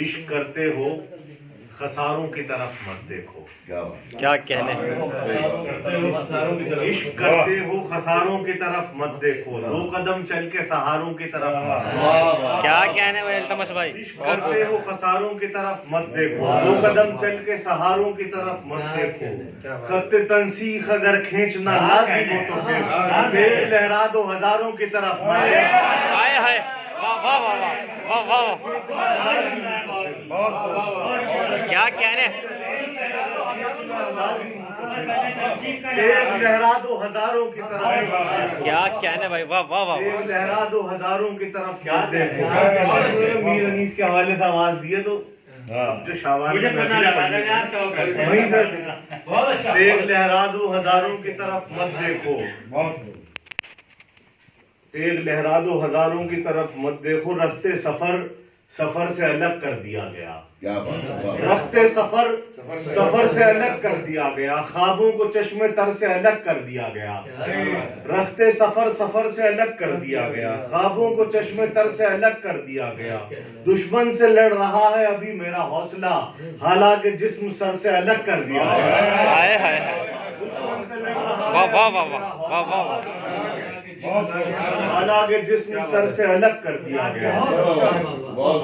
عشق کرتے ہو خساروں کی طرف مت دیکھو. کیا کہنے عشق کرتے ہو خساروں کی طرف مت دیکھو, 2 قدم چل کے سہاروں کی طرف مت دیکھو. کیا کہنے بھائی التمش بھائی. عشق کرتے ہو خساروں کی طرف مت دیکھو, 2 قدم چل کے سہاروں کی طرف مت دیکھو. خط تنسیخ اگر کھینچنا لازم ہو تو پھر لہرا دو ہزاروں کی طرف مت دیکھو. ہائے ہائے واہ واہ واہ واہ واہ. کیا کہنے تیز لہرا دو ہزاروں کی طرف, کیا کہنے بھائی واہ واہ واہ. تیز لہرا دو ہزاروں کی طرف مت دیکھو. میر انیس کے حوالے سے آواز دیے تو جو شاوان تیز لہرا دو ہزاروں کی طرف مت دیکھو. تیز لہرا دو ہزاروں کی طرف مت دیکھو. رفتے سفر سے الگ کر دیا گیا. رفتے سفر سے الگ کر دیا گیا. خوابوں کو چشمے تر سے الگ کر دیا گیا. رفتے سفر سے الگ کر دیا گیا. خوابوں کو چشمے تر سے الگ کر دیا گیا. دشمن سے لڑ رہا ہے ابھی میرا حوصلہ, حالانکہ جسم سر سے الگ کر دیا گیا. ہائے ہائے دشمن سے لڑ رہا واہ واہ واہ واہ واہ واہ. حالانکہ جسم سر سے الگ کر دیا گیا.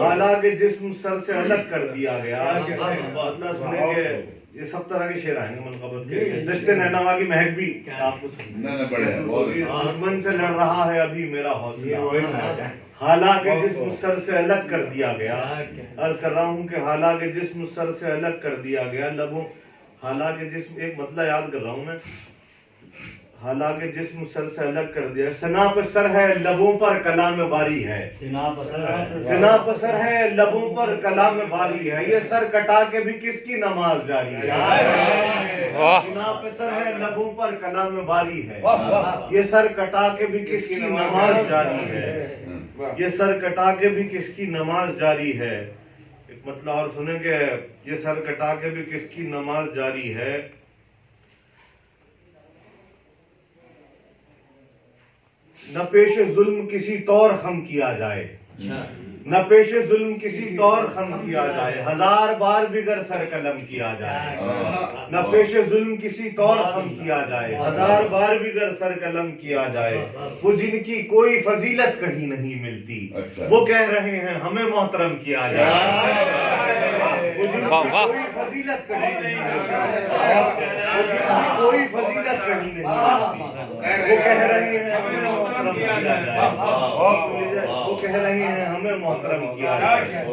حالانکہ جسم سر سے الگ کر دیا گیا. مطلب سنیں گے یہ سب طرح کے شعر آئیں گے منقبت کے. دشت نینوا کی مہک بھی آپ کو دشمن سے لڑ رہا ہے ابھی میرا حوصلہ, حالانکہ جسم سر سے الگ کر دیا گیا. عرض کر رہا ہوں کہ حالانکہ جسم سر سے الگ کر دیا گیا. لبوں حالانکہ جسم ایک مسئلہ یاد کر رہا ہوں میں. حالانکہ جسم سر سے الگ کر دیا. سنا پر سر ہے لبوں پر کلام باری ہے. سنا پر سر ہے لبوں پر کلام باری ہے. یہ سر کٹا کے بھی کس کی نماز جاری ہے. سنا پر سر ہے لبوں پر کلام باری ہے. یہ سر کٹا کے بھی کس کی نماز جاری ہے. یہ سر کٹا کے بھی کس کی نماز جاری ہے. ایک مطلب اور سنیں کہ یہ سر کٹا کے بھی کس کی نماز جاری ہے. نہ پیش ظلم کسی طور خم کیا جائے. نہ پیش ظلم کسی طور خم کیا جائے. 1000 بار بگر سر قلم کیا جائے. نہ پیش ظلم کسی طور خم کیا جائے. 1000 بار بگر سر قلم کیا جائے. وہ جن کی کوئی فضیلت کہیں نہیں ملتی, وہ کہہ رہے ہیں ہمیں محترم کیا جائے. وہ جن کی کوئی فضیلت کہیں نہیں ملتی, کوئی فضیلت کہیں نہیں ملتی, وہ کہہ رہے ہیں ہمیں محترم کیا جائے. وہ کہہ رہے ہیں ہمیں محترم کیا جائے.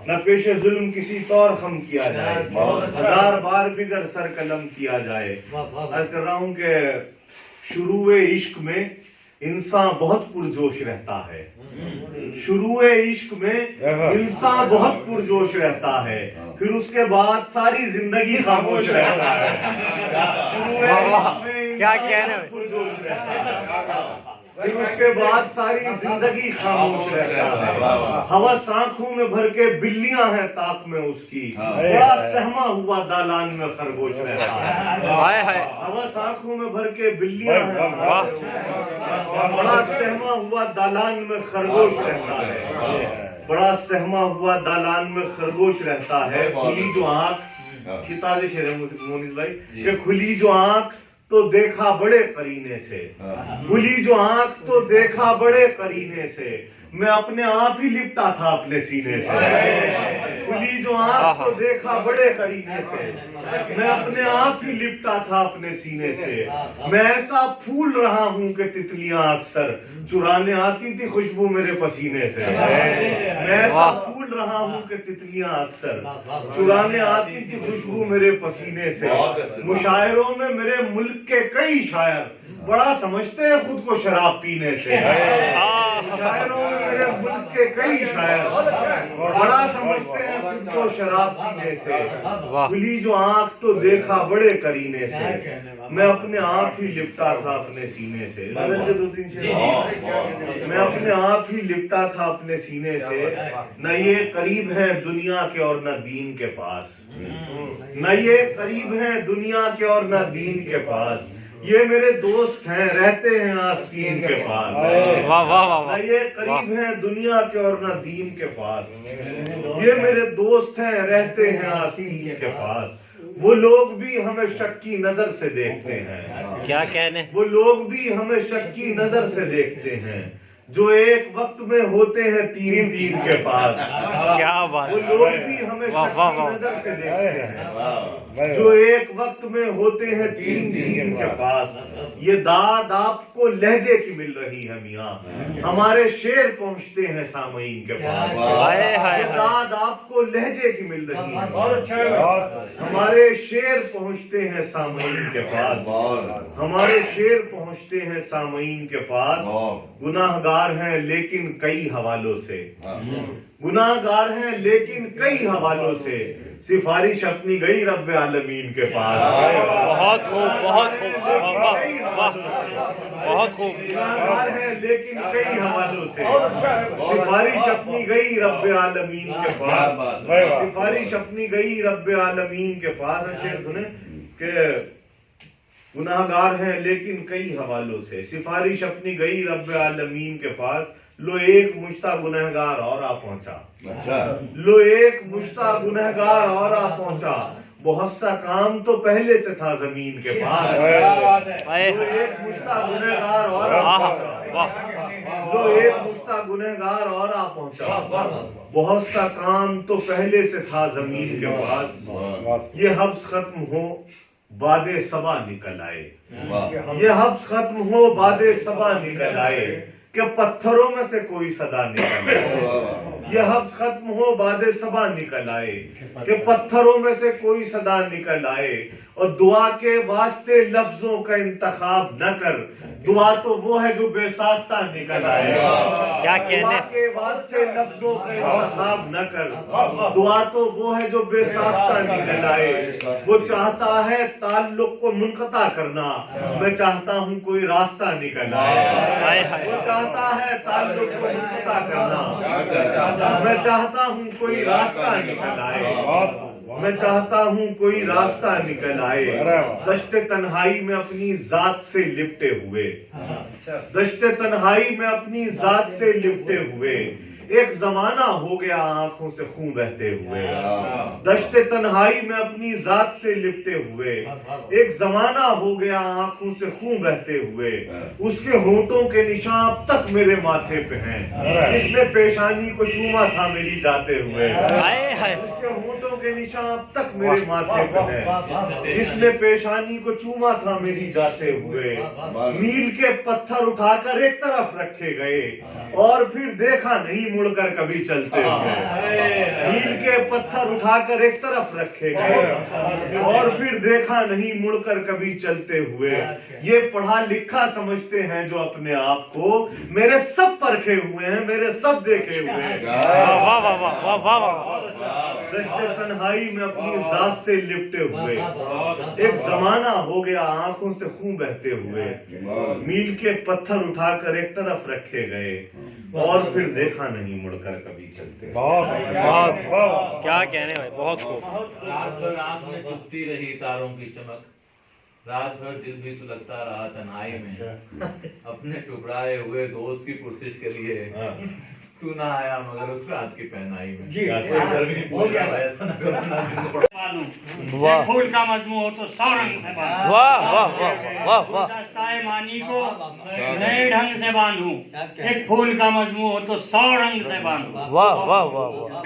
نہ پیش ظلم کسی طور خم کیا جائے. 1000 بار بگر سر قلم کیا جائے. عرض کر رہا ہوں کہ شروع عشق میں انسان بہت پرجوش رہتا ہے. شروع عشق میں انسان بہت پرجوش رہتا ہے, پھر اس کے بعد ساری زندگی خاموش رہتا ہے. شروع عشق میں کیا کہنا ہے. پرجوش رہتا ہے, پھر اس کے بعد ساری زندگی خاموش رہتا ہے. ہوس آنکھوں میں بھر کے بلیاں ہیں طاق میں اس کی, بڑا سہما ہوا دالان میں خرگوش رہتا ہے. ہوس آنکھوں میں بھر کے بلیاں ہیں, بڑا سہما ہوا دالان میں خرگوش رہتا ہے. بڑا سہما ہوا دالان میں خرگوش رہتا ہے. کھلی جو آنکھ, تازی شعر ہے مونس بھائی, کہ کھلی جو آنکھ تو دیکھا بڑے قرینے سے. کھلی جو آنکھ تو دیکھا بڑے قرینے سے, میں اپنے آپ ہی لپٹا تھا اپنے سینے سے. کھلی جو آنکھ تو دیکھا بڑے قرینے سے, میں اپنے آپ ہی لپٹا تھا اپنے سینے سے. میں ایسا پھول رہا ہوں کہ تتلیاں اکثر چرانے آتی تھی خوشبو میرے پسینے سے. میں ایسا پھول رہا ہوں کہ تتلیاں اکثر چرانے آتی تھی خوشبو میرے پسینے سے. مشاعروں میں میرے ملک کے کئی شاعر بڑا سمجھتے ہیں خود کو شراب پینے سے. شاعروں میں میرے ملک کے کئی شاعر بڑا سمجھتے ہیں خود کو شراب پینے سے. کھلی جو آنکھ تو دیکھا بڑے قرینے سے, میں اپنے آپ ہی لپٹا تھا اپنے سینے سے. میں اپنے آپ ہی لپٹا تھا اپنے سینے سے. نہ یہ قریب ہے دنیا کے اور نہ دین کے پاس. نہ یہ قریب ہے دنیا کے اور نہ دین کے پاس. یہ میرے دوست ہیں رہتے ہیں آستین کے پاس، واہ واہ واہ نہ یہ قریب ہیں دنیا کے اور نہ دین کے پاس، یہ میرے دوست ہیں رہتے ہیں آستین کے پاس، وہ لوگ بھی ہمیں شک کی نظر سے دیکھتے ہیں، کیا کہنے، وہ لوگ بھی ہمیں شک کی نظر سے دیکھتے ہیں، جو ایک وقت میں ہوتے ہیں تین دین کے پاس، کیا بات، وہ لوگ بھی ہمیں شک کی نظر سے دیکھتے ہیں، جو ایک وقت میں ہوتے ہیں تین دین کے پاس، یہ داد آپ کو لہجے کی مل رہی ہے میاں، ہمارے شعر پہنچتے ہیں سامعین کے پاس، یہ داد آپ کو لہجے کی مل رہی ہے، ہمارے شعر پہنچتے ہیں سامعین کے پاس، ہمارے شعر پہنچتے ہیں سامعین کے پاس، گناہ گار ہیں لیکن کئی حوالوں سے، گناہ گار ہیں لیکن کئی حوالوں سے، سفارش اپنی گئی رب عالمین کے پاس، بہت خوب بہت خوب، بہت خوب، گناہ گار ہیں لیکن کئی حوالوں سے، سفارش اپنی گئی رب عالمین کے پاس، سفارش اپنی گئی رب عالمین کے پاس، شعر سنیں کہ گناہ گار ہیں لیکن کئی حوالوں سے، سفارش اپنی گئی رب عالمین کے پاس، لو ایک مجھتا گنہگار اور آ پہنچا، لو ایک مجھتا گنہگار اور آ پہنچا، بہت سا کام تو پہلے سے تھا زمین کے پاس، لو ایک مجھتا گنہگار اور آ پہنچا، لو ایک مجھتا گنہگار اور آ پہنچا، بہت سا کام تو پہلے سے تھا زمین کے پاس، یہ حبس ختم ہو باد صبا نکل آئے، یہ حبس ختم ہو باد صبا نکل آئے، کہ پتھروں میں سے کوئی صدا نکل آئے، یہ حبس ختم ہو باد صبا نکل آئے، کہ پتھروں میں سے کوئی صدا نکل آئے، اور دعا کے واسطے لفظوں کا انتخاب نہ کر، دعا تو وہ ہے جو بے ساختہ نکل آئے، کیا کہنے، دعا کے واسطے لفظوں کا انتخاب نہ کر، دعا تو وہ ہے جو بے ساختہ نکل آئے، وہ چاہتا ہے تعلق کو منقطع کرنا، میں چاہتا ہوں کوئی راستہ نکل آئے، وہ چاہتا ہے تعلق کو منقطع کرنا، میں چاہتا ہوں کوئی راستہ نکل آئے، میں چاہتا ہوں کوئی راستہ نکل آئے، دشت تنہائی میں اپنی ذات سے لپٹے ہوئے، دشت تنہائی میں اپنی ذات سے لپٹے ہوئے، ایک زمانہ ہو گیا آنکھوں سے خون بہتے ہوئے، دشت تنہائی میں اپنی ذات سے لپٹے ہوئے، ایک زمانہ ہو گیا آنکھوں سے خون بہتے ہوئے، اس کے ہونٹوں کے نشان اب تک میرے ماتھے پہ ہیں، اس نے پیشانی کو چوما تھا میری جاتے ہوئے، اس کے ہونٹوں کے نشان اب تک میرے ماتھے پہ ہیں، اس نے پیشانی کو چوما تھا میری جاتے ہوئے، میل کے پتھر اٹھا کر ایک طرف رکھے گئے اور پھر دیکھا نہیں مڑ کر کبھی چلتے ہوئے، میل کے پتھر اٹھا کر ایک طرف رکھے گئے اور پھر دیکھا نہیں مڑ کر کبھی چلتے ہوئے، یہ پڑھا لکھا سمجھتے ہیں جو اپنے آپ کو، میرے سب پرکھے ہوئے ہیں، میرے سب دیکھے ہوئے ہیں، دشت تنہائی میں اپنی ذات سے لپٹے ہوئے، ایک زمانہ ہو گیا آنکھوں سے خون بہتے ہوئے، میل کے پتھر اٹھا کر ایک طرف رکھے گئے اور پھر دیکھا نہیں مڑ کر کبھی چلتے، کیا کہنے بھائی، بہت خوب، رات بھر آنکھ میں چپتی رہی تاروں کی چمک، رات بھر دل بھی سلگتا رہا تنہائی میں، اپنے ٹکرائے ہوئے دوست کی پرسش کے لیے تو نہ آیا مگر اس رات کی پہنائی میں، ایک پھول کا مجموع ہو تو 100 رنگ سے باندھوں، واہ واہ واہ واہ واہ، دستائے مانی کو نئے ڈھنگ سے باندھوں، ایک پھول کا مجموع ہو تو 100 رنگ سے باندھوں، واہ واہ واہ واہ۔